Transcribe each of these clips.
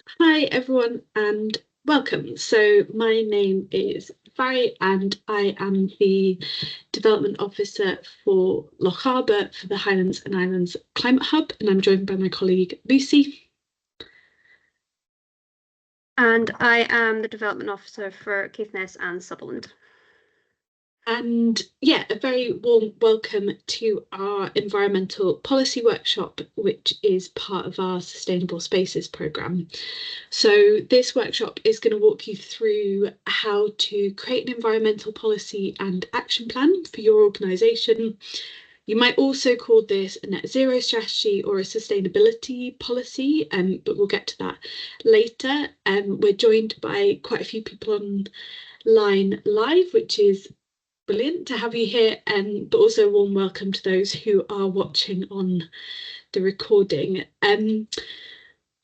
Hi everyone and welcome. So my name is Mhairi and I am the Development Officer for Loch Harbour for the Highlands and Islands Climate Hub, and I'm joined by my colleague Lucy. And I am the Development Officer for Caithness and Sutherland. And yeah, a very warm welcome to our environmental policy workshop, which is part of our Sustainable Spaces programme. So this workshop is going to walk you through how to create an environmental policy and action plan for your organisation. You might also call this a net zero strategy or a sustainability policy, but we'll get to that later. We're joined by quite a few people online live, which is brilliant to have you here, but also a warm welcome to those who are watching on the recording.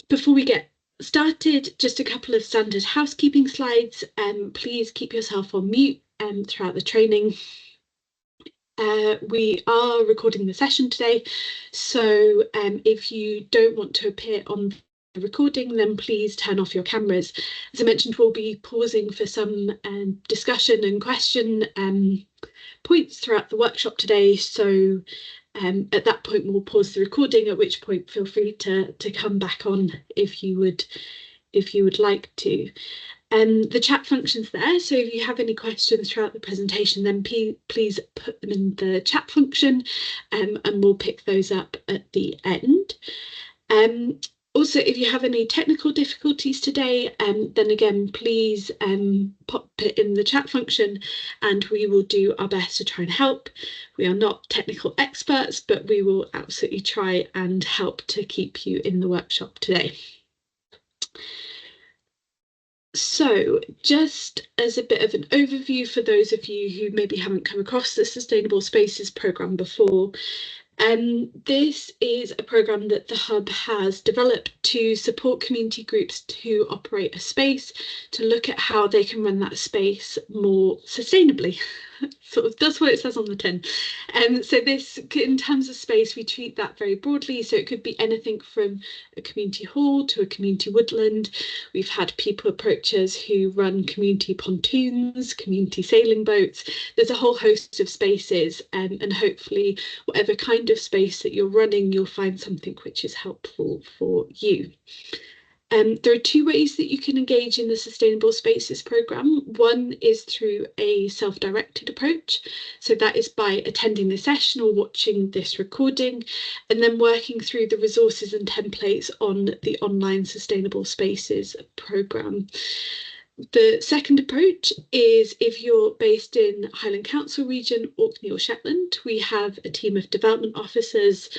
Before we get started, just a couple of standard housekeeping slides. Please keep yourself on mute throughout the training. We are recording the session today, so if you don't want to appear on the recording, then please turn off your cameras. As I mentioned, we'll be pausing for some discussion and question points throughout the workshop today, so at that point we'll pause the recording, at which point feel free to come back on if you would like to. The chat function's there, so if you have any questions throughout the presentation, then please put them in the chat function, and we'll pick those up at the end. Also, if you have any technical difficulties today, then again, please pop it in the chat function and we will do our best to try and help. We are not technical experts, but we will absolutely try and help to keep you in the workshop today. So just as a bit of an overview for those of you who maybe haven't come across the Sustainable Spaces programme before, this is a programme that the Hub has developed to support community groups to operate a space, to look at how they can run that space more sustainably. Sort of, that's what it says on the tin. So this, in terms of space, we treat that very broadly. So it could be anything from a community hall to a community woodland. We've had people approach us who run community pontoons, community sailing boats. There's a whole host of spaces, and hopefully whatever kind of space that you're running, you'll find something which is helpful for you. There are two ways that you can engage in the Sustainable Spaces programme. One is through a self-directed approach. So that is by attending the session or watching this recording, and then working through the resources and templates on the online Sustainable Spaces programme. The second approach is if you're based in Highland Council region, Orkney or Shetland, we have a team of development officers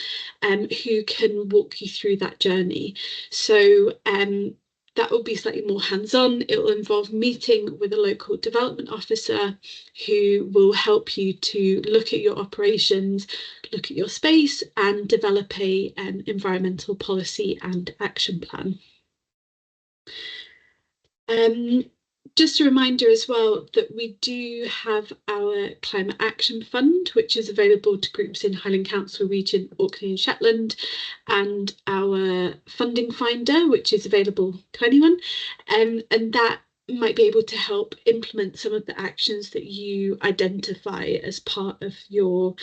who can walk you through that journey. So that will be slightly more hands-on. It will involve meeting with a local development officer who will help you to look at your operations, look at your space, and develop an environmental policy and action plan. Just a reminder as well that we do have our Climate Action Fund, which is available to groups in Highland Council region, Orkney and Shetland, and our funding finder, which is available to anyone, and that might be able to help implement some of the actions that you identify as part of your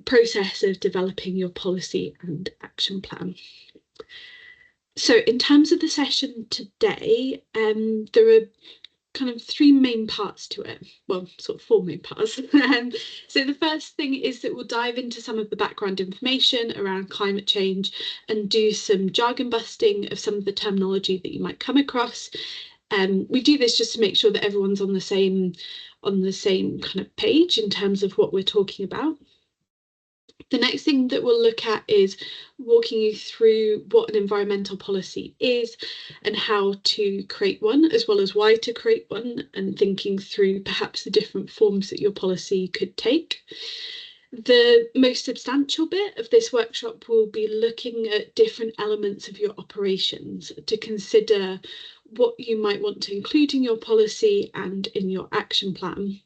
process of developing your policy and action plan. So in terms of the session today, there are kind of three main parts to it. Well, sort of four main parts. So the first thing is that we'll dive into some of the background information around climate change and do some jargon busting of some of the terminology that you might come across. We do this just to make sure that everyone's on the same kind of page in terms of what we're talking about. The next thing that we'll look at is walking you through what an environmental policy is and how to create one, as well as why to create one, and thinking through perhaps the different forms that your policy could take. The most substantial bit of this workshop will be looking at different elements of your operations to consider what you might want to include in your policy and in your action plan.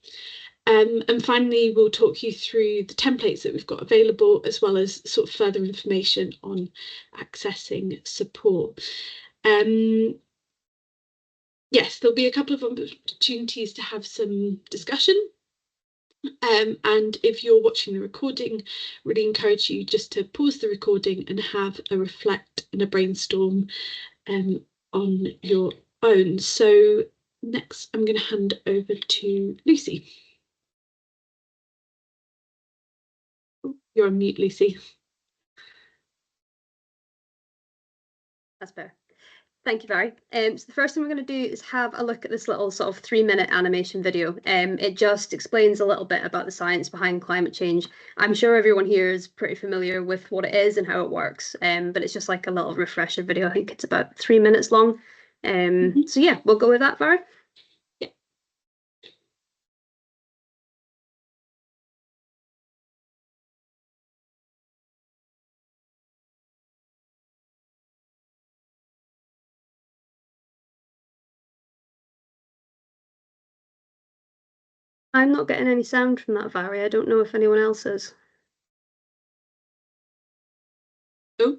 And finally, we'll talk you through the templates that we've got available, as well as sort of further information on accessing support. Yes, there'll be a couple of opportunities to have some discussion. And if you're watching the recording, really encourage you just to pause the recording and have a reflect and a brainstorm on your own. So next, I'm going to hand over to Lucy. Oh, you're on mute, Lucy. That's better. Thank you, Mhairi. So the first thing we're going to do is have a look at this little sort of 3-minute animation video. It just explains a little bit about the science behind climate change. I'm sure everyone here is pretty familiar with what it is and how it works, but it's just like a little refresher video. I think it's about 3 minutes long. So yeah, we'll go with that, Mhairi. Yeah. I'm not getting any sound from that, Mhairi. I don't know if anyone else is. Oh,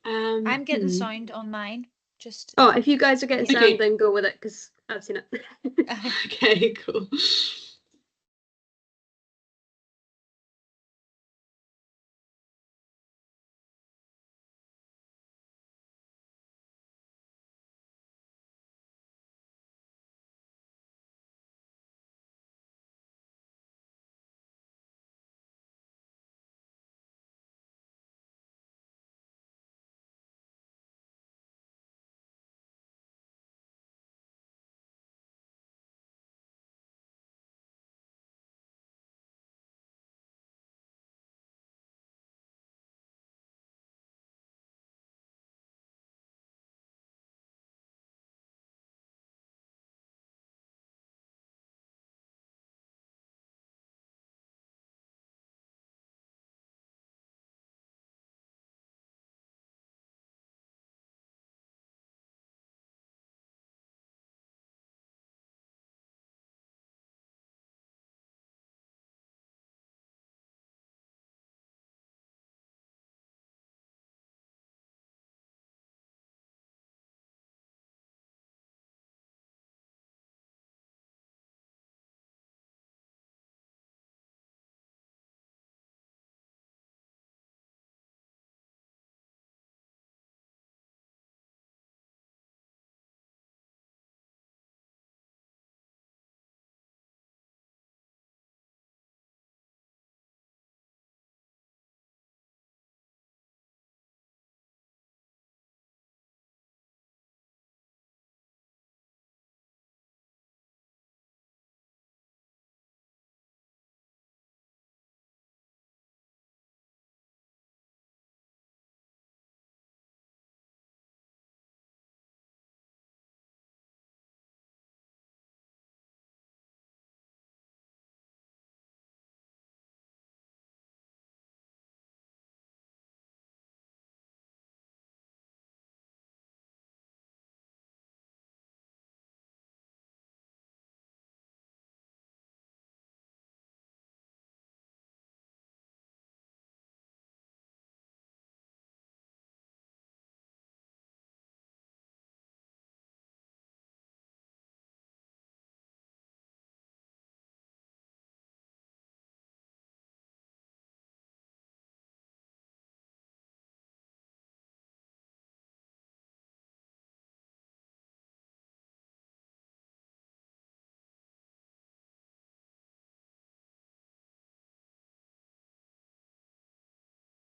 I'm getting sound on mine. Just oh, if you guys are getting sound, Okay. then go with it because I've seen it. Okay, cool.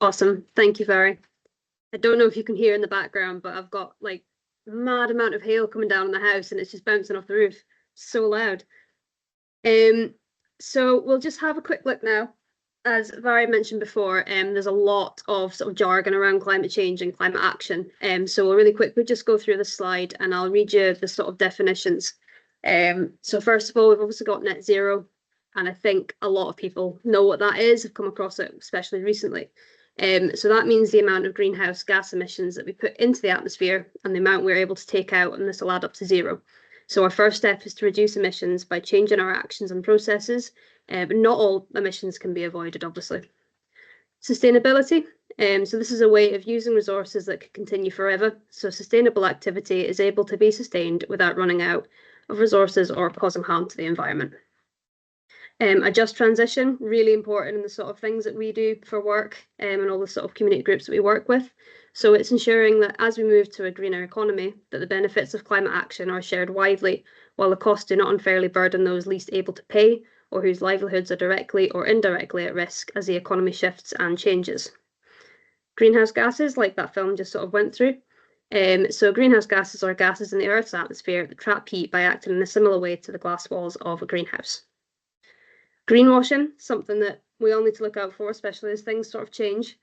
Awesome. Thank you, Mhairi. I don't know if you can hear in the background, but I've got like a mad amount of hail coming down on the house and it's just bouncing off the roof. So loud. So we'll just have a quick look now. As Mhairi mentioned before, there's a lot of sort of jargon around climate change and climate action. So we'll really quickly just go through the slide and I'll read you the sort of definitions. So first of all, we've obviously got net zero, and I think a lot of people know what that is. I've come across it, especially recently. So that means the amount of greenhouse gas emissions that we put into the atmosphere and the amount we're able to take out, and this will add up to zero. So our first step is to reduce emissions by changing our actions and processes, but not all emissions can be avoided, obviously. Sustainability. So this is a way of using resources that can continue forever. So sustainable activity is able to be sustained without running out of resources or causing harm to the environment. A just transition, really important in the sort of things that we do for work and all the sort of community groups that we work with. So it's ensuring that as we move to a greener economy, that the benefits of climate action are shared widely, while the costs do not unfairly burden those least able to pay or whose livelihoods are directly or indirectly at risk as the economy shifts and changes. Greenhouse gases, like that film just sort of went through. So greenhouse gases are gases in the Earth's atmosphere that trap heat by acting in a similar way to the glass walls of a greenhouse. Greenwashing, something that we all need to look out for, especially as things sort of change.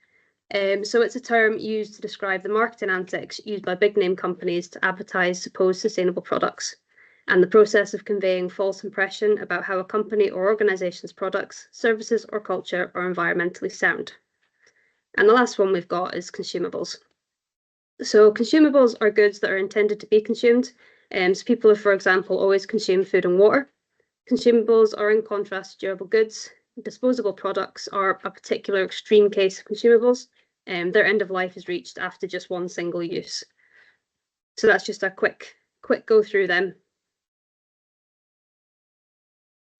So it's a term used to describe the marketing antics used by big name companies to advertise supposed sustainable products, and the process of conveying false impression about how a company or organisation's products, services or culture are environmentally sound. And the last one we've got is consumables. So consumables are goods that are intended to be consumed. So people have, for example, always consumed food and water. Consumables are in contrast to durable goods. Disposable products are a particular extreme case of consumables. Their end of life is reached after just one single use. So that's just a quick go through them.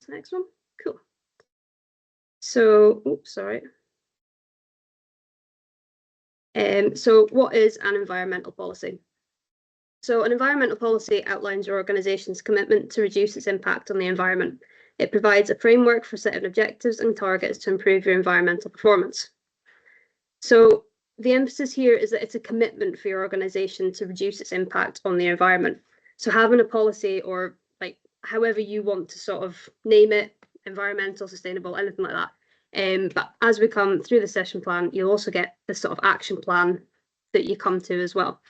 Next one, cool. So, oops, sorry. So what is an environmental policy? So an environmental policy outlines your organisation's commitment to reduce its impact on the environment. It provides a framework for setting objectives and targets to improve your environmental performance. So the emphasis here is that it's a commitment for your organisation to reduce its impact on the environment. So having a policy, or like however you want to sort of name it, environmental, sustainable, anything like that. But as we come through the session plan, you'll also get the sort of action plan that you come to as well.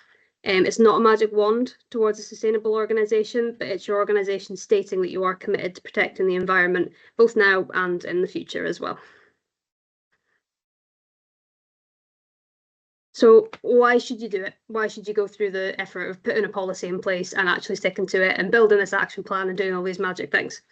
It's not a magic wand towards a sustainable organisation, but it's your organisation stating that you are committed to protecting the environment, both now and in the future as well. So why should you do it? Why should you go through the effort of putting a policy in place and actually sticking to it and building this action plan and doing all these magic things?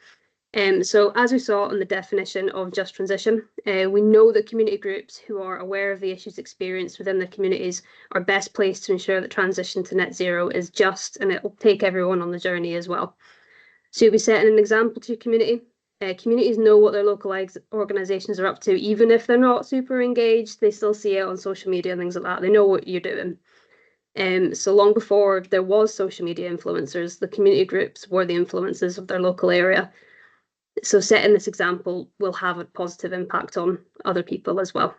So as we saw on the definition of just transition, we know that community groups who are aware of the issues experienced within their communities are best placed to ensure that transition to net zero is just, and it will take everyone on the journey as well. So you'll be setting an example to your community. Communities know what their local organisations are up to, even if they're not super engaged, they still see it on social media and things like that. They know what you're doing. So long before there was social media influencers, the community groups were the influencers of their local area. So setting this example will have a positive impact on other people as well.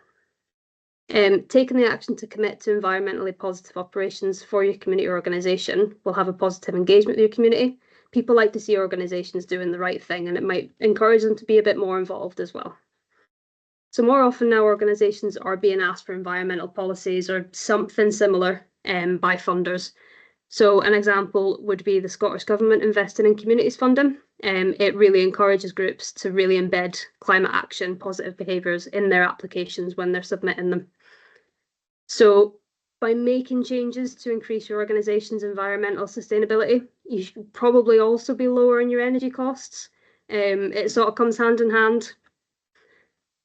Taking the action to commit to environmentally positive operations for your community organisation will have a positive engagement with your community. People like to see organisations doing the right thing, and it might encourage them to be a bit more involved as well. So more often now, organisations are being asked for environmental policies or something similar by funders. So an example would be the Scottish Government investing in communities funding. It really encourages groups to really embed climate action, positive behaviours in their applications when they're submitting them. So by making changes to increase your organisation's environmental sustainability, you should probably also be lowering your energy costs. It sort of comes hand in hand.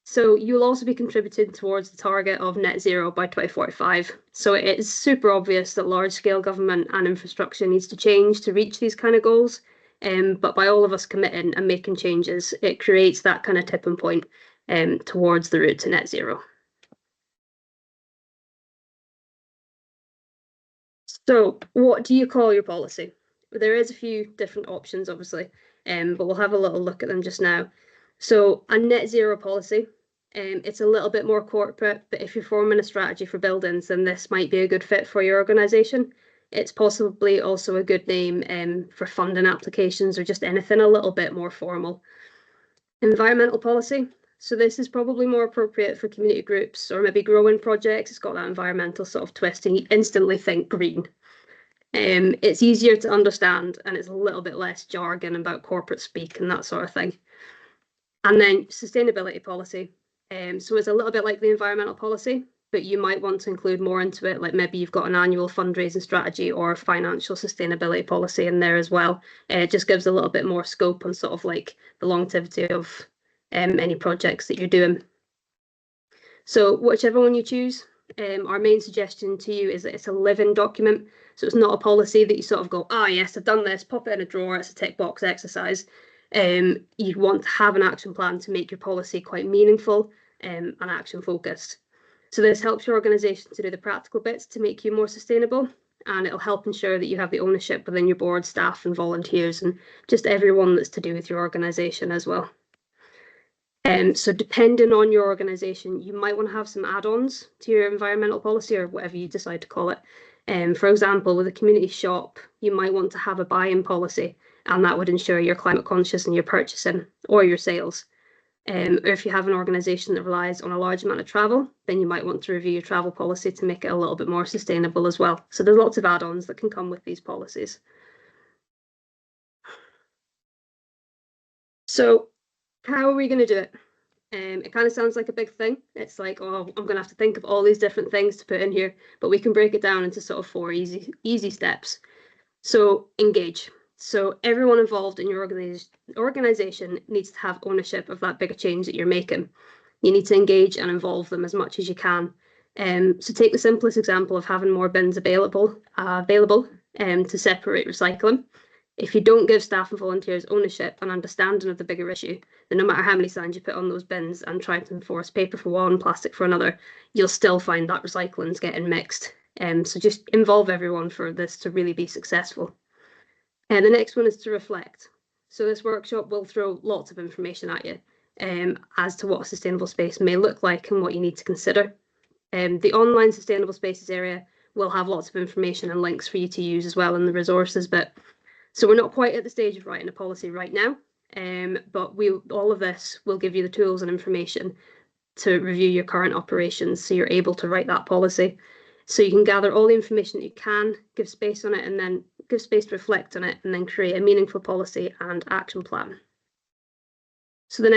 So you'll also be contributing towards the target of net zero by 2045. So it is super obvious that large scale government and infrastructure needs to change to reach these kind of goals. But by all of us committing and making changes, it creates that kind of tipping point towards the route to net zero. So what do you call your policy? There is a few different options, obviously, but we'll have a little look at them just now. So a net zero policy, it's a little bit more corporate, but if you're forming a strategy for buildings, then this might be a good fit for your organisation. It's possibly also a good name for funding applications or just anything a little bit more formal. Environmental policy. So this is probably more appropriate for community groups or maybe growing projects. It's got that environmental sort of twist and you instantly think green. It's easier to understand and it's a little bit less jargon about corporate speak and that sort of thing. And then sustainability policy. So it's a little bit like the environmental policy, but you might want to include more into it, like maybe you've got an annual fundraising strategy or financial sustainability policy in there as well. It just gives a little bit more scope on sort of like the longevity of any projects that you're doing. So whichever one you choose, our main suggestion to you is that it's a living document. So it's not a policy that you sort of go, ah, yes, I've done this, pop it in a drawer, it's a tick box exercise. You want to have an action plan to make your policy quite meaningful and action focused. So this helps your organisation to do the practical bits to make you more sustainable, and it'll help ensure that you have the ownership within your board, staff and volunteers and just everyone that's to do with your organisation as well. So depending on your organisation, you might want to have some add-ons to your environmental policy or whatever you decide to call it. For example, with a community shop, you might want to have a buy-in policy, and that would ensure you're climate conscious in your purchasing or your sales. Or if you have an organisation that relies on a large amount of travel, then you might want to review your travel policy to make it a little bit more sustainable as well. So there's lots of add-ons that can come with these policies. So how are we going to do it? It kind of sounds like a big thing. It's like, oh, I'm going to have to think of all these different things to put in here, but we can break it down into sort of 4 easy steps. So engage. So everyone involved in your organisation needs to have ownership of that bigger change that you're making. You need to engage and involve them as much as you can. So take the simplest example of having more bins available to separate recycling. If you don't give staff and volunteers ownership and understanding of the bigger issue, then no matter how many signs you put on those bins and try to enforce paper for one, plastic for another, you'll still find that recycling's getting mixed. So just involve everyone for this to really be successful. And the next one is to reflect. So this workshop will throw lots of information at you as to what a sustainable space may look like and what you need to consider. The online sustainable spaces area will have lots of information and links for you to use as well in the resources bit. So we're not quite at the stage of writing a policy right now, but all of this will give you the tools and information to review your current operations so you're able to write that policy. So you can gather all the information that you can, give space on it, and then give space to reflect on it, and then create a meaningful policy and action plan. So the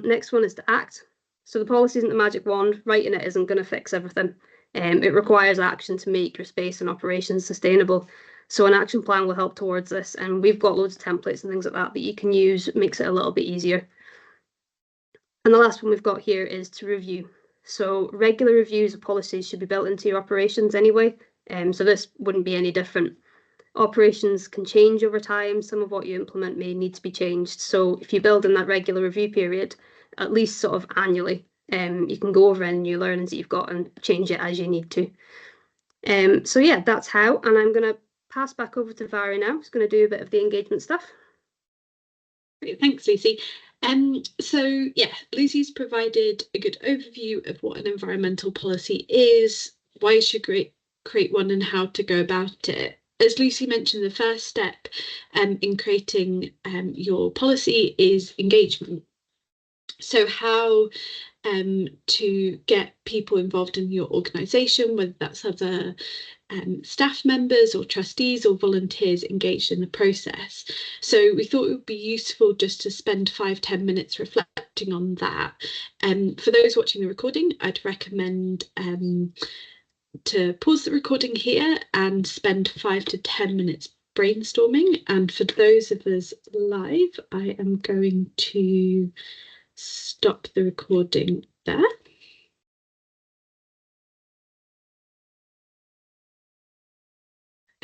next one is to act. So the policy isn't the magic wand. Writing it isn't going to fix everything. It requires action to make your space and operations sustainable. So an action plan will help towards this, and we've got loads of templates and things like that you can use. It makes it a little bit easier. And the last one we've got here is to review. So regular reviews of policies should be built into your operations anyway, so this wouldn't be any different. Operations can change over time. Some of what you implement may need to be changed. So if you build in that regular review period, at least sort of annually, you can go over any new learnings that you've got and change it as you need to. So yeah, that's how, and I'm going to pass back over to Mhairi now. Who's going to do a bit of the engagement stuff. Great, thanks, Lucy. So yeah, Lucy's provided a good overview of what an environmental policy is, why you should create one, and how to go about it. As Lucy mentioned, the first step in creating your policy is engagement. So how to get people involved in your organisation, whether that's other staff members or trustees or volunteers engaged in the process. So we thought it would be useful just to spend 5-10 minutes reflecting on that. For those watching the recording, I'd recommend to pause the recording here and spend 5 to 10 minutes brainstorming. And for those of us live, I am going to stop the recording there.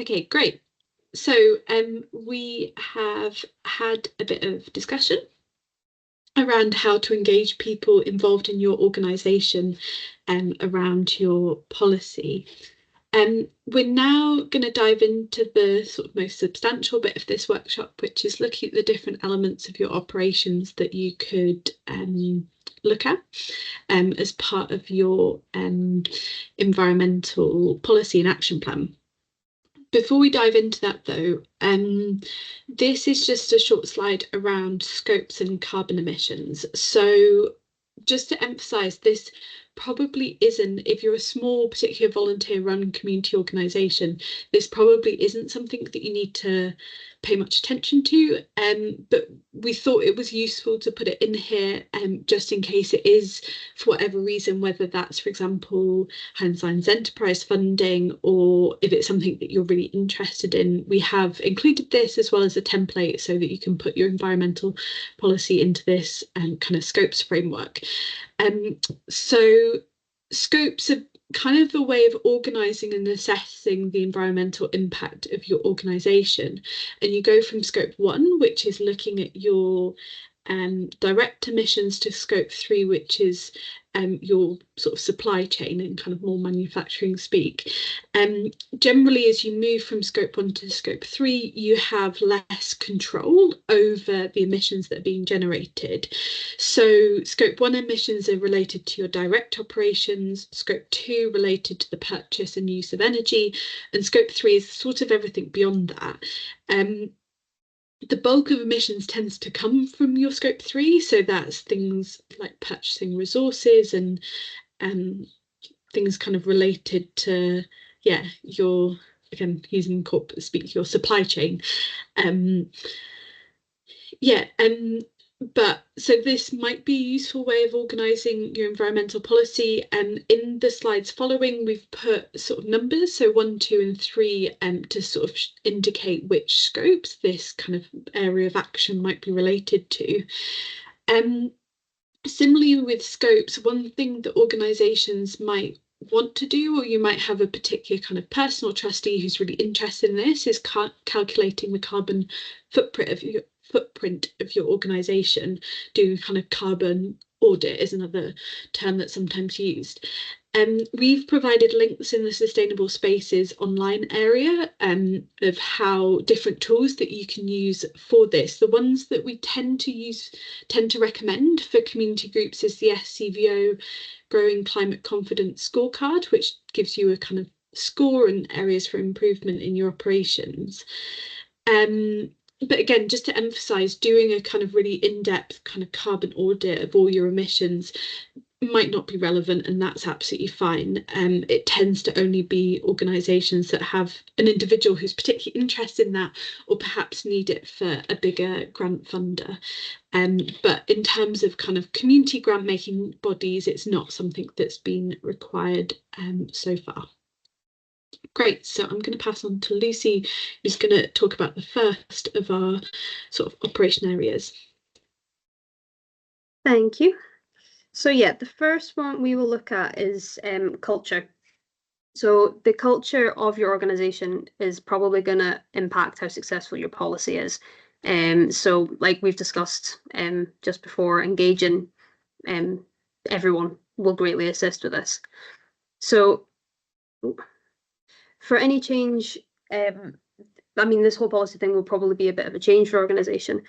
Okay, great. So we have had a bit of discussion around how to engage people involved in your organisation around your policy. We're now going to dive into the sort of most substantial bit of this workshop, which is looking at the different elements of your operations that you could look at as part of your environmental policy and action plan. Before we dive into that though, this is just a short slide around scopes and carbon emissions. So just to emphasise, this probably isn't, if you're a small, particular volunteer-run community organisation, this probably isn't something that you need to pay much attention to, but we thought it was useful to put it in here just in case it is, for whatever reason, whether that's, for example, Heinzein's enterprise funding, or if it's something that you're really interested in. We have included this as well as a template so that you can put your environmental policy into this kind of scopes framework. So scopes are kind of a way of organising and assessing the environmental impact of your organisation. And you go from scope 1, which is looking at your direct emissions, to scope 3, which is your sort of supply chain and kind of more manufacturing speak. Generally, as you move from scope 1 to scope 3, you have less control over the emissions that are being generated. So scope 1 emissions are related to your direct operations, scope 2 related to the purchase and use of energy, and scope 3 is sort of everything beyond that. The bulk of emissions tends to come from your scope 3, so that's things like purchasing resources and things kind of related to, your, again, using corporate speak, your supply chain. But so this might be a useful way of organising your environmental policy. And in the slides following, we've put sort of numbers, so 1, 2, and 3, to sort of indicate which scopes this kind of area of action might be related to. Similarly with scopes, one thing that organisations might want to do, or you might have a particular kind of personal trustee who's really interested in this, is calculating the carbon footprint of your organisation. Doing kind of carbon audit is another term that's sometimes used. We've provided links in the Sustainable Spaces online area of how different tools that you can use for this. The ones that we tend to recommend for community groups is the SCVO Growing Climate Confidence Scorecard, which gives you a kind of score and areas for improvement in your operations. But again, just to emphasise, doing a kind of really in-depth kind of carbon audit of all your emissions might not be relevant, and that's absolutely fine. It tends to only be organisations that have an individual who's particularly interested in that, or perhaps need it for a bigger grant funder. But in terms of kind of community grant making bodies, it's not something that's been required so far. Great, so I'm going to pass on to Lucy, who's going to talk about the first of our sort of operation areas. Thank you. So yeah, the first one we will look at is culture. So the culture of your organisation is probably going to impact how successful your policy is. So like we've discussed just before, engaging everyone will greatly assist with this. So for any change, I mean, this whole policy thing will probably be a bit of a change for organisation.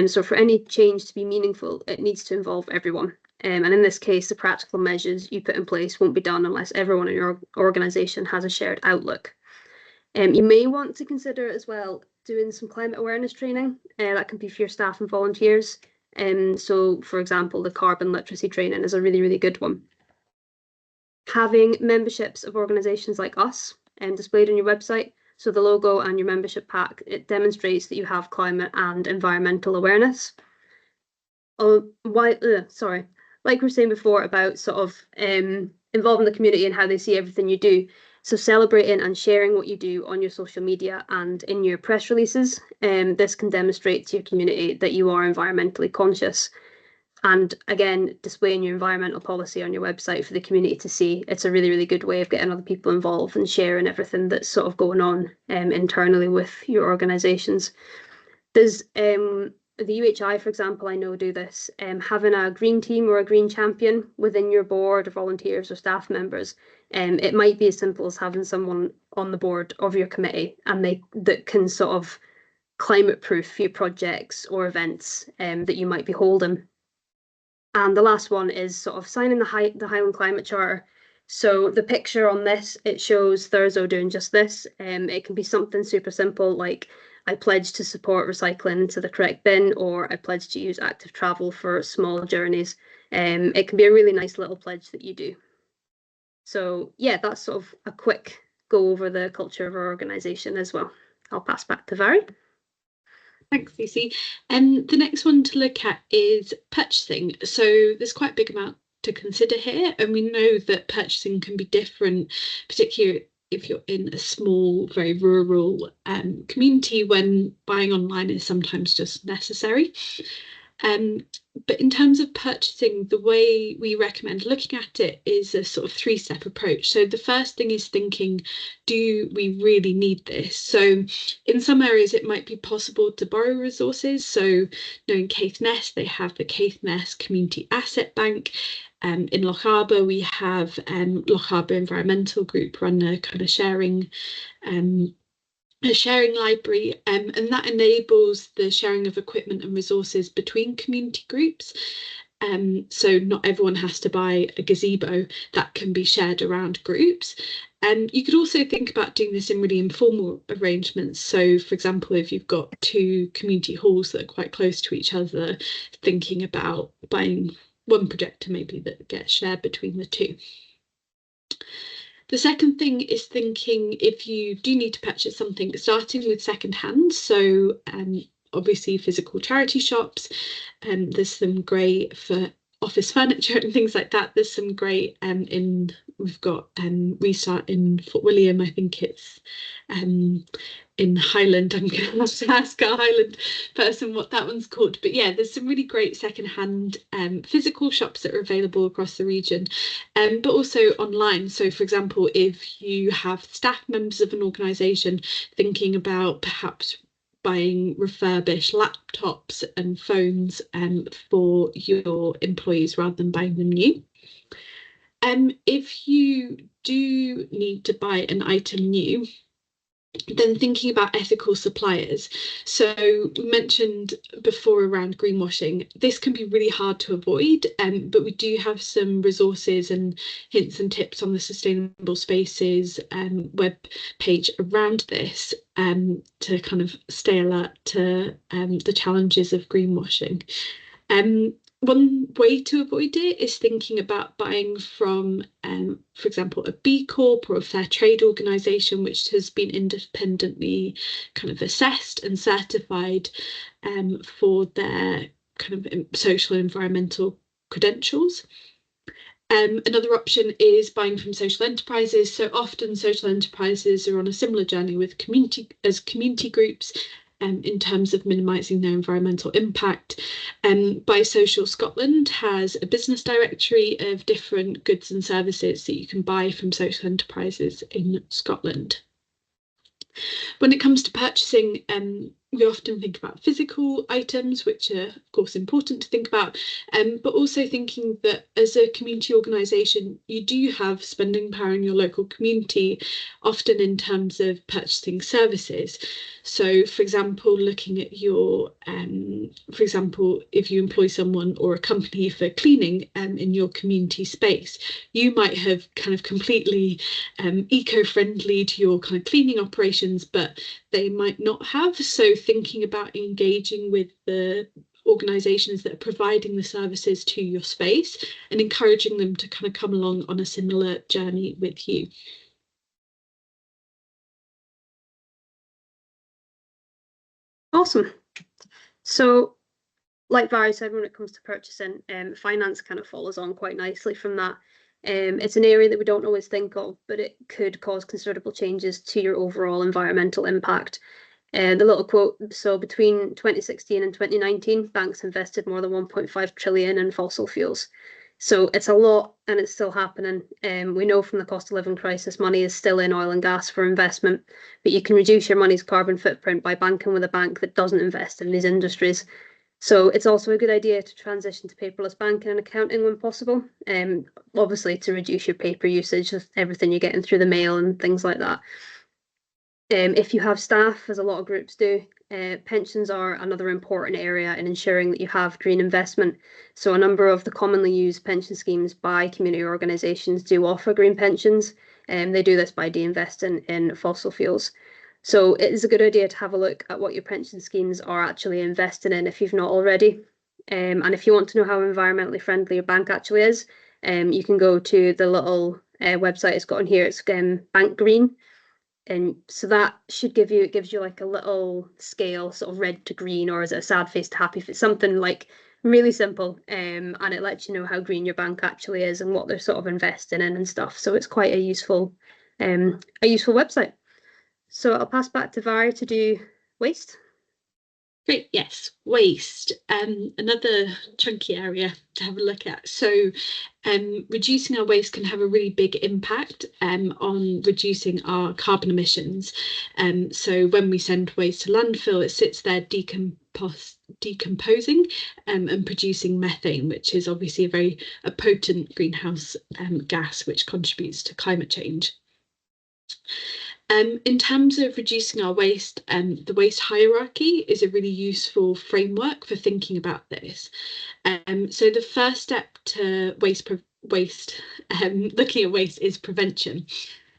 So for any change to be meaningful, it needs to involve everyone. And in this case, the practical measures you put in place won't be done unless everyone in your organisation has a shared outlook. You may want to consider as well doing some climate awareness training. That can be for your staff and volunteers. So, for example, the carbon literacy training is a really, really good one. Having memberships of organisations like us displayed on your website. So the logo and your membership pack, it demonstrates that you have climate and environmental awareness. Like we were saying before about sort of involving the community and how they see everything you do. So celebrating and sharing what you do on your social media and in your press releases. This can demonstrate to your community that you are environmentally conscious. And again, displaying your environmental policy on your website for the community to see. It's a really, really good way of getting other people involved and sharing everything that's sort of going on internally with your organisations. There's the UHI, for example, I know do this. Having a green team or a green champion within your board, or volunteers or staff members. It might be as simple as having someone on the board of your committee and that can sort of climate proof your projects or events that you might be holding. And the last one is sort of signing the Highland Climate Charter. So the picture on this, it shows Thurso doing just this. It can be something super simple like I pledge to support recycling to the correct bin, or I pledge to use active travel for small journeys. It can be a really nice little pledge that you do. So yeah, that's sort of a quick go over the culture of our organisation as well. I'll pass back to Mhairi. Thanks, Lucy. The next one to look at is purchasing. So there's quite a big amount to consider here, and we know that purchasing can be different, particularly if you're in a small, very rural community, when buying online is sometimes just necessary. But in terms of purchasing, the way we recommend looking at it is a sort of three-step approach. So the first thing is thinking, do we really need this? So in some areas, it might be possible to borrow resources. So in Caithness, they have the Caithness Community Asset Bank. In Loch Arbor, we have Loch Arbor Environmental Group run a kind of sharing library, and that enables the sharing of equipment and resources between community groups. So not everyone has to buy a gazebo, that can be shared around groups. You could also think about doing this in really informal arrangements. So, for example, if you've got two community halls that are quite close to each other, thinking about buying one projector maybe that gets shared between the two. The second thing is thinking if you do need to purchase something, starting with secondhand. So obviously physical charity shops, there's some great for office furniture and things like that. There's some great we've got Restart in Fort William, I think it's in Highland. I'm going to have to ask our Highland person what that one's called. But yeah, there's some really great secondhand physical shops that are available across the region, but also online. So for example, if you have staff members of an organisation thinking about perhaps buying refurbished laptops and phones for your employees rather than buying them new. If you do need to buy an item new, then thinking about ethical suppliers. So we mentioned before around greenwashing, this can be really hard to avoid, but we do have some resources and hints and tips on the Sustainable Spaces web page around this to kind of stay alert to the challenges of greenwashing. One way to avoid it is thinking about buying from, for example, a B Corp or a fair trade organisation, which has been independently kind of assessed and certified for their kind of social and environmental credentials. Another option is buying from social enterprises. So often social enterprises are on a similar journey with community groups, in terms of minimising their environmental impact. Buy Social Scotland has a business directory of different goods and services that you can buy from social enterprises in Scotland. When it comes to purchasing, we often think about physical items, which are of course important to think about, but also thinking that as a community organisation, you do have spending power in your local community, often in terms of purchasing services. So, for example, looking at your, for example, if you employ someone or a company for cleaning in your community space, you might have kind of completely eco-friendly to your kind of cleaning operations, but they might not have. So thinking about engaging with the organisations that are providing the services to your space and encouraging them to kind of come along on a similar journey with you. Awesome. So, like Vary said, when it comes to purchasing, finance kind of follows on quite nicely from that. It's an area that we don't always think of, but it could cause considerable changes to your overall environmental impact. The little quote, so between 2016 and 2019, banks invested more than 1.5 trillion in fossil fuels. So it's a lot and it's still happening. We know from the cost of living crisis, money is still in oil and gas for investment, but you can reduce your money's carbon footprint by banking with a bank that doesn't invest in these industries. So it's also a good idea to transition to paperless banking and accounting when possible, obviously to reduce your paper usage of everything you're getting through the mail and things like that. If you have staff, as a lot of groups do, pensions are another important area in ensuring that you have green investment. So a number of the commonly used pension schemes by community organisations do offer green pensions, and they do this by de-investing in fossil fuels. So it is a good idea to have a look at what your pension schemes are actually investing in if you've not already. And if you want to know how environmentally friendly your bank actually is, you can go to the little website it's got on here. It's Bank Green. And so that should give you, it gives you like a little scale, sort of red to green, or is it a sad face to happy face, something like really simple. And it lets you know how green your bank actually is and what they're sort of investing in and stuff. So it's quite a useful website. So I'll pass back to Vary to do waste. Great, yes, waste, another chunky area to have a look at. So reducing our waste can have a really big impact on reducing our carbon emissions. So when we send waste to landfill, it sits there decomposing and producing methane, which is obviously a potent greenhouse gas, which contributes to climate change. In terms of reducing our waste, the waste hierarchy is a really useful framework for thinking about this. So the first step to looking at waste is prevention.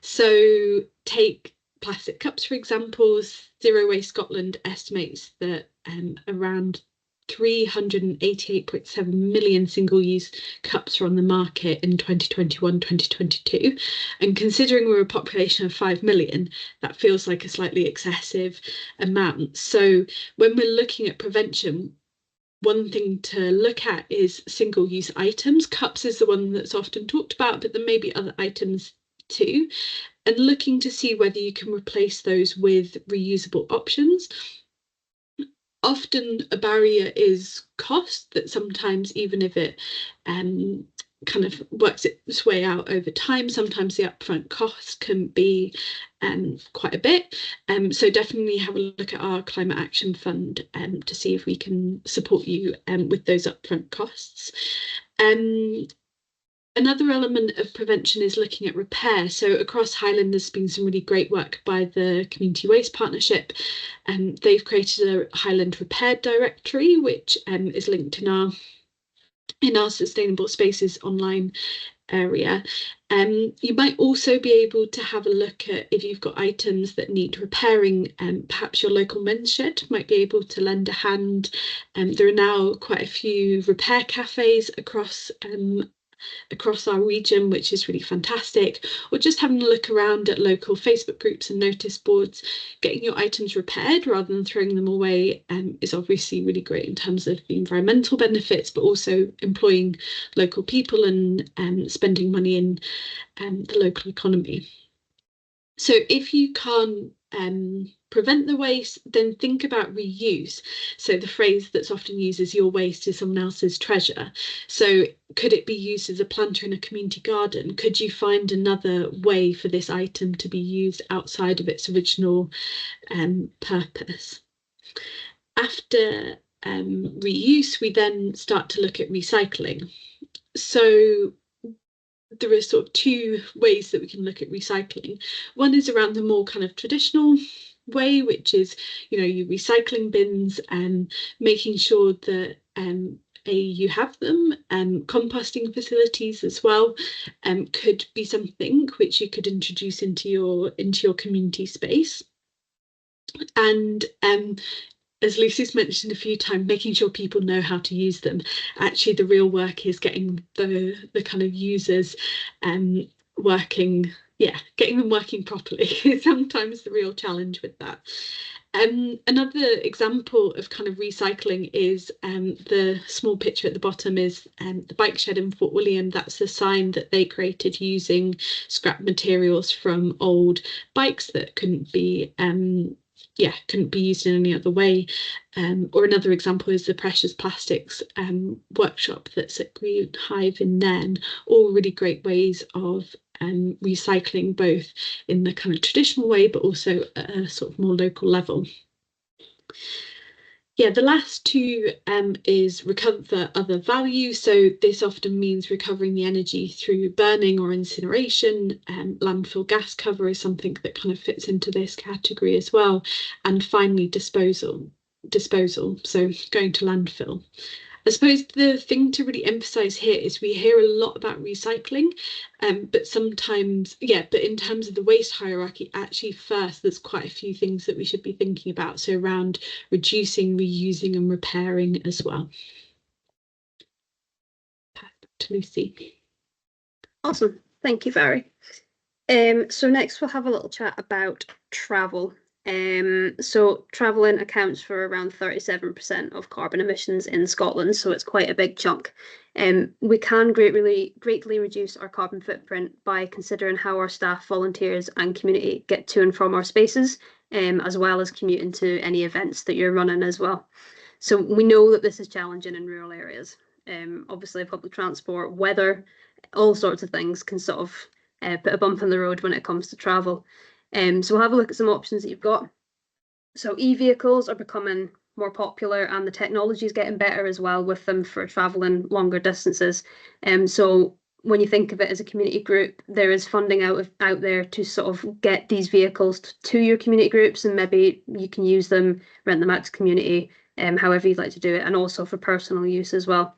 So take plastic cups, for example. Zero Waste Scotland estimates that around 388.7 million single-use cups are on the market in 2021-2022. And considering we're a population of 5 million, that feels like a slightly excessive amount. So when we're looking at prevention, one thing to look at is single-use items. Cups is the one that's often talked about, but there may be other items too. And looking to see whether you can replace those with reusable options. Often a barrier is cost, that sometimes even if it kind of works its way out over time, sometimes the upfront cost can be quite a bit. So definitely have a look at our Climate Action Fund to see if we can support you with those upfront costs. Another element of prevention is looking at repair. So across Highland, there's been some really great work by the Community Waste Partnership. They've created a Highland Repair Directory, which is linked in our Sustainable Spaces online area. You might also be able to have a look at if you've got items that need repairing, perhaps your local men's shed might be able to lend a hand. There are now quite a few repair cafes across our region, which is really fantastic, or just having a look around at local Facebook groups and notice boards. Getting your items repaired rather than throwing them away is obviously really great in terms of the environmental benefits, but also employing local people and spending money in the local economy. So if you can't prevent the waste, then think about reuse. So the phrase that's often used is your waste is someone else's treasure. So could it be used as a planter in a community garden? Could you find another way for this item to be used outside of its original purpose? After reuse, we then start to look at recycling. So there are sort of two ways that we can look at recycling. One is around the more kind of traditional way, which is, your recycling bins and making sure that you have them. Composting facilities as well could be something which you could introduce into your community space. And as Lucy's mentioned a few times, making sure people know how to use them. Actually, the real work is getting the kind of users working, getting them working properly is sometimes the real challenge with that. Another example of kind of recycling is the small picture at the bottom is the bike shed in Fort William. That's the sign that they created using scrap materials from old bikes that couldn't be used in any other way. Or another example is the Precious Plastics workshop that's at Green Hive in Nairn. All really great ways of recycling, both in the kind of traditional way, but also at a sort of more local level. Yeah, the last two is recover other value. So this often means recovering the energy through burning or incineration. Landfill gas cover is something that kind of fits into this category as well. And finally, disposal. So going to landfill. I suppose the thing to really emphasize here is we hear a lot about recycling, but sometimes, but in terms of the waste hierarchy, actually first, there's quite a few things that we should be thinking about. So around reducing, reusing and repairing as well. Back to Lucy. Awesome. Thank you, Mhairi. So next we'll have a little chat about travel. So travelling accounts for around 37% of carbon emissions in Scotland, so it's quite a big chunk. We can greatly reduce our carbon footprint by considering how our staff, volunteers and community get to and from our spaces. as well as commuting to any events that you're running as well. So we know that this is challenging in rural areas. Obviously, public transport, weather, all sorts of things can sort of put a bump in the road when it comes to travel. So we'll have a look at some options that you've got. So e-vehicles are becoming more popular, and the technology is getting better as well with them for traveling longer distances. So when you think of it as a community group, there is funding out there to sort of get these vehicles to your community groups, and maybe you can use them, rent them out to community, however you'd like to do it, and also for personal use as well.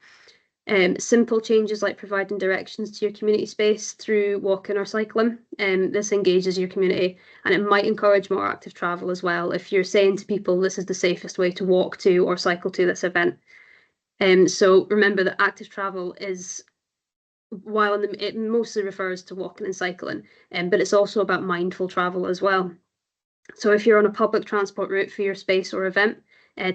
Simple changes like providing directions to your community space through walking or cycling. This engages your community, and it might encourage more active travel as well if you're saying to people this is the safest way to walk to or cycle to this event. So remember that active travel is, while it mostly refers to walking and cycling, but it's also about mindful travel as well. So if you're on a public transport route for your space or event,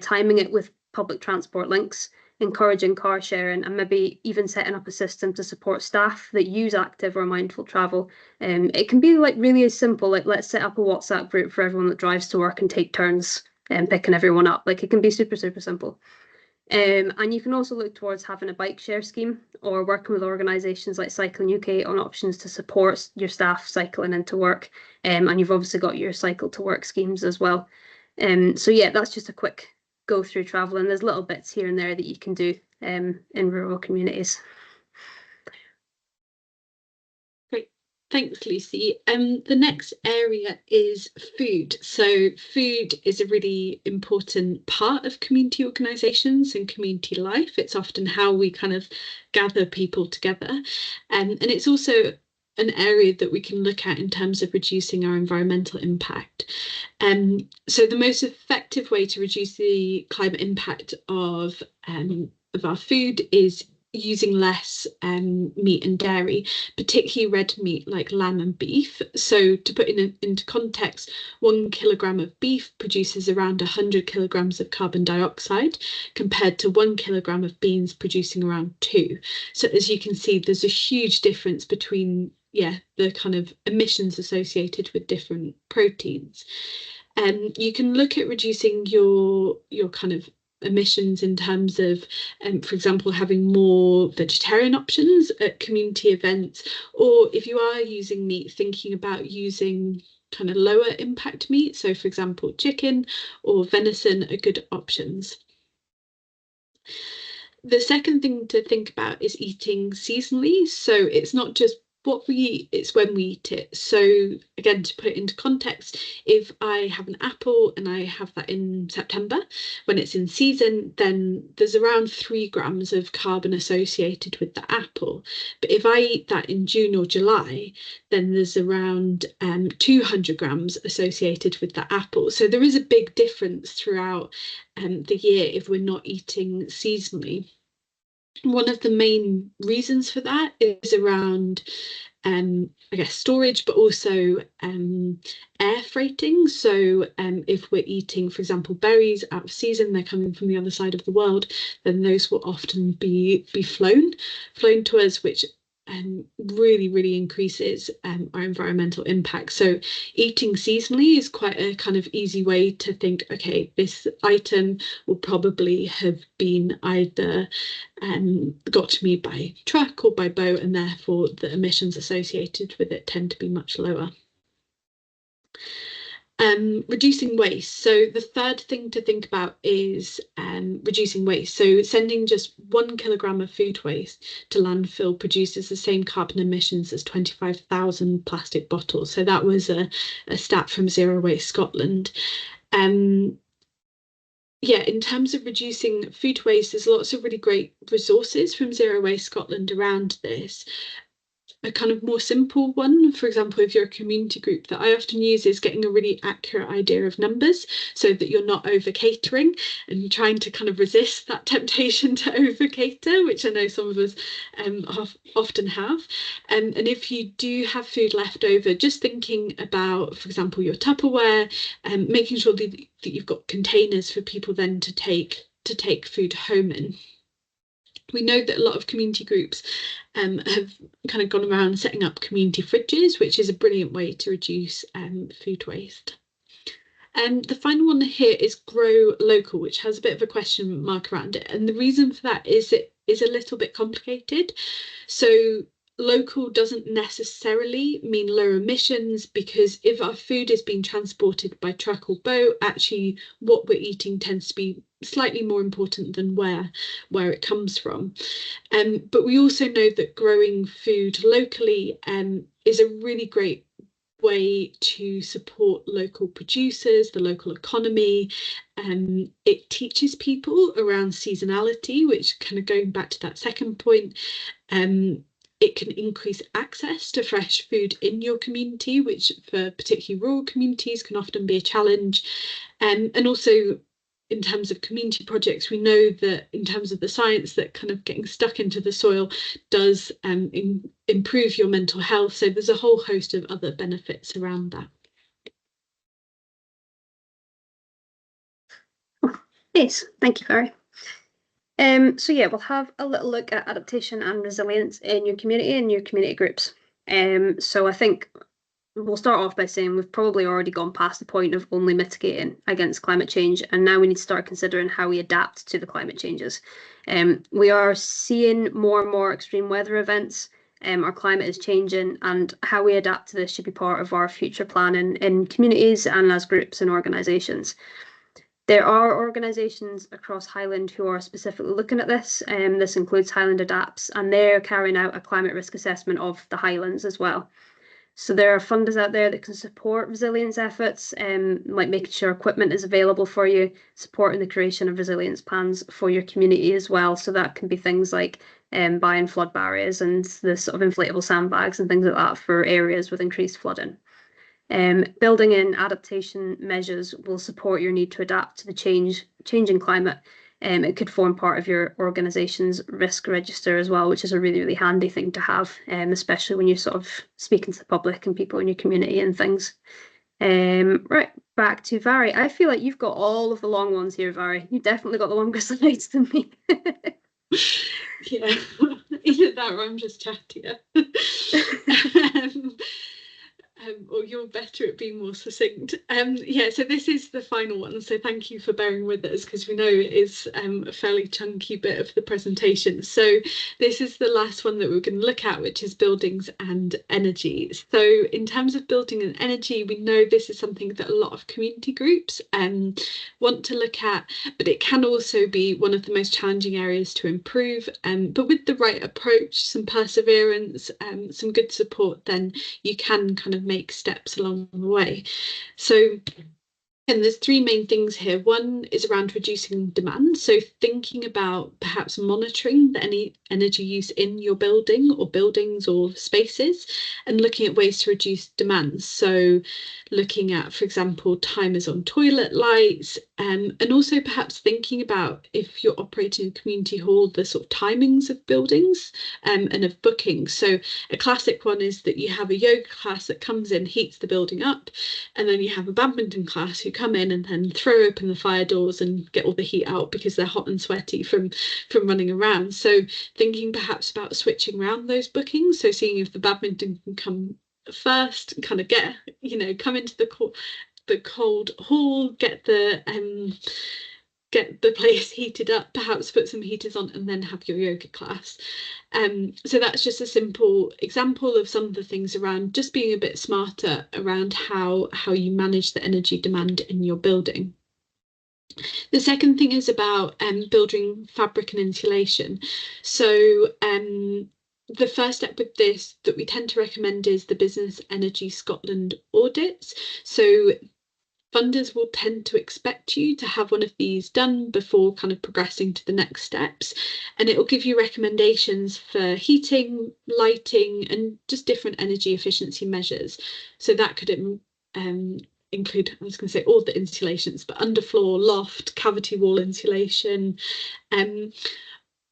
timing it with public transport links, encouraging car sharing, and maybe even setting up a system to support staff that use active or mindful travel. It can be like really as simple, like let's set up a WhatsApp group for everyone that drives to work and take turns picking everyone up. Like it can be super, super simple. And you can also look towards having a bike share scheme or working with organisations like Cycling UK on options to support your staff cycling into work. And you've obviously got your cycle to work schemes as well. So yeah, that's just a quick go through travel, and there's little bits here and there that you can do in rural communities. Great, thanks, Lucy. The next area is food. So food is a really important part of community organisations and community life. It's often how we kind of gather people together, and it's also an area that we can look at in terms of reducing our environmental impact. So the most effective way to reduce the climate impact of our food is using less meat and dairy, particularly red meat like lamb and beef. So to put into context, 1 kilogram of beef produces around 100 kilograms of carbon dioxide, compared to 1 kilogram of beans producing around 2. So as you can see, there's a huge difference between the kind of emissions associated with different proteins. You can look at reducing your kind of emissions in terms of, for example, having more vegetarian options at community events, or if you are using meat, thinking about using kind of lower impact meat. So for example, chicken or venison are good options. The second thing to think about is eating seasonally. So it's not just what we eat, it's when we eat it. So again, to put it into context, if I have an apple and I have that in September, when it's in season, then there's around 3 grams of carbon associated with the apple. But if I eat that in June or July, then there's around 200 grams associated with the apple. So there is a big difference throughout the year if we're not eating seasonally. One of the main reasons for that is around I guess storage, but also air freighting. So if we're eating, for example, berries out of season, they're coming from the other side of the world, then those will often be flown to us, which really increases our environmental impact. So eating seasonally is quite a kind of easy way to think, okay, this item will probably have been either got to me by truck or by boat, and therefore the emissions associated with it tend to be much lower. Reducing waste. So the third thing to think about is reducing waste. So sending just 1 kilogram of food waste to landfill produces the same carbon emissions as 25,000 plastic bottles. So that was a stat from Zero Waste Scotland. In terms of reducing food waste, there's lots of really great resources from Zero Waste Scotland around this. A kind of more simple one, for example, if you're a community group, that I often use is getting a really accurate idea of numbers so that you're not over catering and trying to kind of resist that temptation to over cater, which I know some of us often have. And if you do have food left over, just thinking about, for example, your Tupperware, and making sure that you've got containers for people then to take food home in. We know that a lot of community groups have kind of gone around setting up community fridges, which is a brilliant way to reduce food waste. The final one here is grow local, which has a bit of a question mark around it. And the reason for that is it is a little bit complicated. So local doesn't necessarily mean low emissions, because if our food is being transported by truck or boat, actually what we're eating tends to be slightly more important than where it comes from. But we also know that growing food locally is a really great way to support local producers, the local economy. It teaches people around seasonality, which kind of going back to that second point. It can increase access to fresh food in your community, which for particularly rural communities can often be a challenge. And also in terms of community projects, we know that in terms of the science that kind of getting stuck into the soil does improve your mental health. So there's a whole host of other benefits around that. Yes, thank you, Mhairi. So yeah, we'll have a little look at adaptation and resilience in your community and your community groups. So I think we'll start off by saying we've probably already gone past the point of only mitigating against climate change, and now we need to start considering how we adapt to the climate changes. We are seeing more and more extreme weather events. Our climate is changing, and how we adapt to this should be part of our future planning in communities and as groups and organisations. There are organisations across Highland who are specifically looking at this. This includes Highland Adapts, and they're carrying out a climate risk assessment of the Highlands as well. So there are funders out there that can support resilience efforts, like making sure equipment is available for you, supporting the creation of resilience plans for your community as well. So that can be things like buying flood barriers and the sort of inflatable sandbags and things like that for areas with increased flooding. Building in adaptation measures will support your need to adapt to the changing climate. It could form part of your organisation's risk register as well, which is a really, really handy thing to have, especially when you're sort of speaking to the public and people in your community and things. Right, back to Mhairi. I feel like you've got all of the long ones here, Mhairi. You've definitely got the longer slides than me. Yeah, either that or I'm just chattier. Or you're better at being more succinct. Yeah, so this is the final one. So thank you for bearing with us, because we know it is a fairly chunky bit of the presentation. So this is the last one that we're going to look at, which is buildings and energy. So in terms of building and energy, we know this is something that a lot of community groups want to look at, but it can also be one of the most challenging areas to improve. But with the right approach, some perseverance, some good support, then you can kind of make steps along the way. So, and there's three main things here. One is around reducing demand. So thinking about perhaps monitoring the energy use in your building or buildings or spaces, and looking at ways to reduce demand. So looking at, for example, timers on toilet lights, and also perhaps thinking about, if you're operating a community hall, the sort of timings of buildings and of bookings. So a classic one is that you have a yoga class that comes in, heats the building up, and then you have a badminton class who come in and then throw open the fire doors and get all the heat out because they're hot and sweaty from running around. So thinking perhaps about switching around those bookings, so seeing if the badminton can come first, kind of get, come into the cold hall, get the place heated up, perhaps put some heaters on, and then have your yoga class. So that's just a simple example of some of the things around just being a bit smarter around how you manage the energy demand in your building. The second thing is about building fabric and insulation. So the first step with this that we tend to recommend is the Business Energy Scotland audits. So funders will tend to expect you to have one of these done before kind of progressing to the next steps, and it will give you recommendations for heating, lighting, and just different energy efficiency measures. So that could include, I was going to say all the insulations, but underfloor, loft, cavity wall insulation.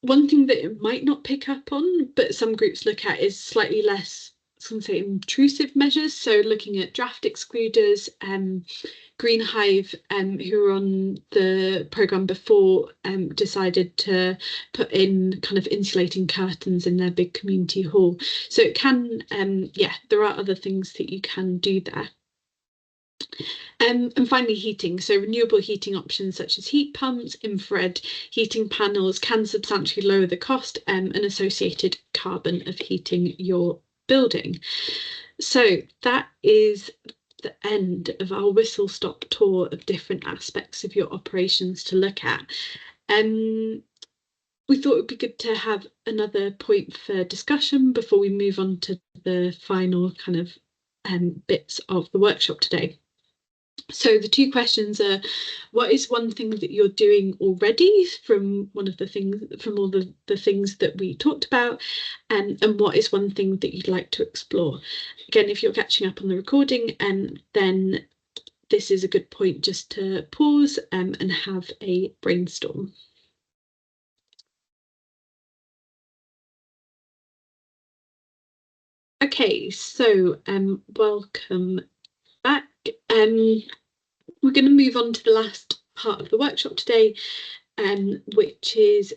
One thing that it might not pick up on, but some groups look at, is slightly less, I was going to say, intrusive measures. So looking at draft excluders, Green Hive, who were on the programme before, decided to put in kind of insulating curtains in their big community hall. So it can, there are other things that you can do there. And finally, heating. So renewable heating options such as heat pumps, infrared heating panels can substantially lower the cost and associated carbon of heating your building. So that is the end of our whistle-stop tour of different aspects of your operations to look at. We thought it would be good to have another point for discussion before we move on to the final kind of bits of the workshop today. So the two questions are, what is one thing that you're doing already from all the things that we talked about, and what is one thing that you'd like to explore? Again, if you're catching up on the recording, then this is a good point just to pause and have a brainstorm. Okay, so welcome back. We're going to move on to the last part of the workshop today, which is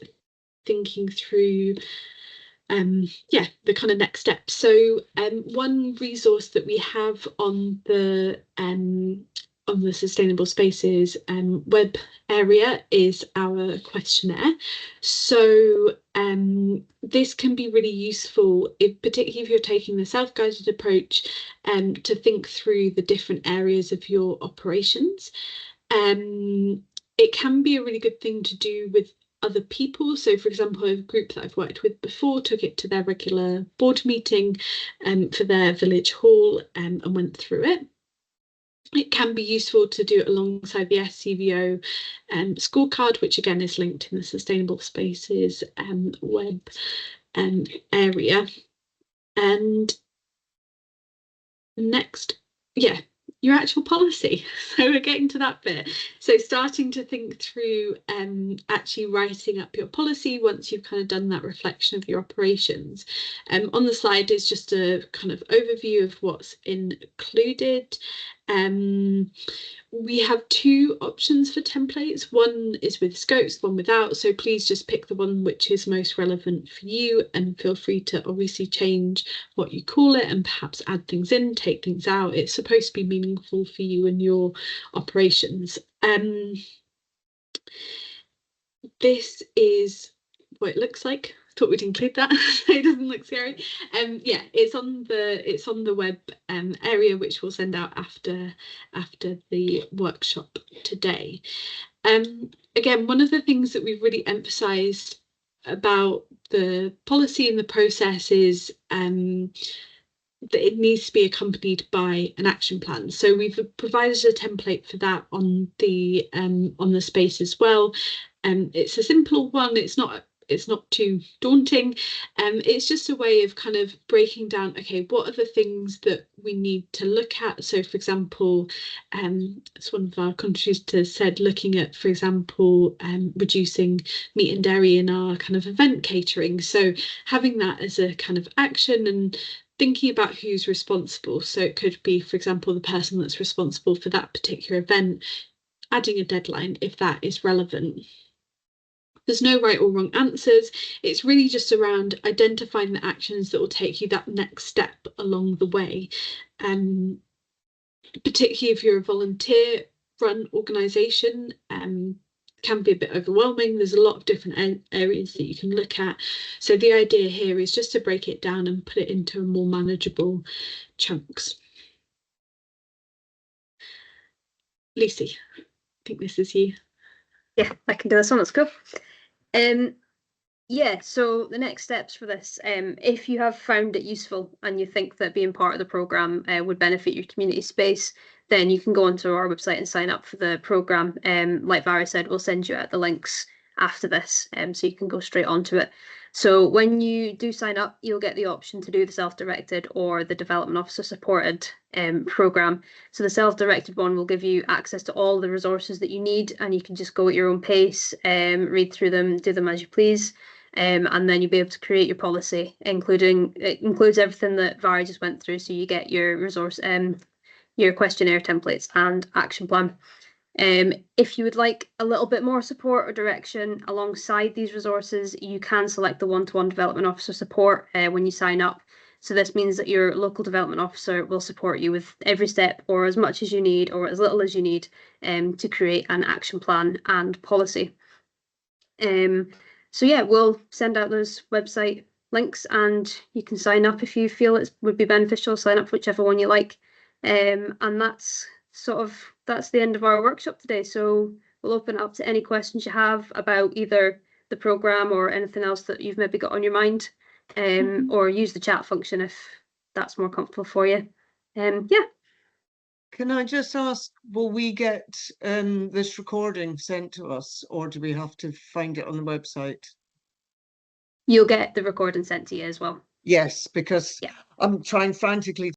thinking through the kind of next steps. So one resource that we have on the Sustainable Spaces web area is our questionnaire. So this can be really useful, particularly if you're taking the self-guided approach, to think through the different areas of your operations. It can be a really good thing to do with other people. So, for example, a group that I've worked with before took it to their regular board meeting for their village hall and went through it. It can be useful to do it alongside the SCVO scorecard, which again is linked in the Sustainable Spaces web area. And next, your actual policy. So we're getting to that bit. So starting to think through actually writing up your policy once you've kind of done that reflection of your operations. On the slide is just a kind of overview of what's included. We have two options for templates. One is with scopes, one without. So please just pick the one which is most relevant for you, and feel free to obviously change what you call it and perhaps add things in, take things out. It's supposed to be meaningful for you and your operations. This is what it looks like. Thought we'd include that so it doesn't look scary. It's on the web area, which we'll send out after the workshop today. Again, one of the things that we've really emphasised about the policy and the process is that it needs to be accompanied by an action plan. So we've provided a template for that on the space as well. It's a simple one. It's not too daunting. It's just a way of kind of breaking down, okay, what are the things that we need to look at? So, for example, as one of our contributors said, looking at, for example, reducing meat and dairy in our kind of event catering. So having that as a kind of action and thinking about who's responsible. So it could be, for example, the person that's responsible for that particular event, adding a deadline if that is relevant. There's no right or wrong answers. It's really just around identifying the actions that will take you that next step along the way. Particularly if you're a volunteer run organisation, can be a bit overwhelming. There's a lot of different areas that you can look at. So the idea here is just to break it down and put it into more manageable chunks. Lucy, I think this is you. Yeah, I can do this one. Let's go. So the next steps for this, if you have found it useful and you think that being part of the programme would benefit your community space, then you can go onto our website and sign up for the programme. Like Mhairi said, we'll send you out the links after this, so you can go straight onto it. So when you do sign up, you'll get the option to do the self-directed or the development officer supported programme. So the self-directed one will give you access to all the resources that you need, and you can just go at your own pace, read through them, do them as you please. And then you'll be able to create your policy, it includes everything that Mhairi just went through. So you get your resource, your questionnaire templates and action plan. If you would like a little bit more support or direction alongside these resources, you can select the one-to-one development officer support when you sign up. So this means that your local development officer will support you with every step, or as much as you need, or as little as you need, to create an action plan and policy. So yeah, we'll send out those website links, and you can sign up if you feel it would be beneficial. Sign up for whichever one you like, and that's the end of our workshop today. So we'll open it up to any questions you have about either the programme or anything else that you've maybe got on your mind, or use the chat function if that's more comfortable for you. Yeah. Can I just ask, will we get this recording sent to us, or do we have to find it on the website? You'll get the recording sent to you as well. Yes, because Yeah. I'm trying frantically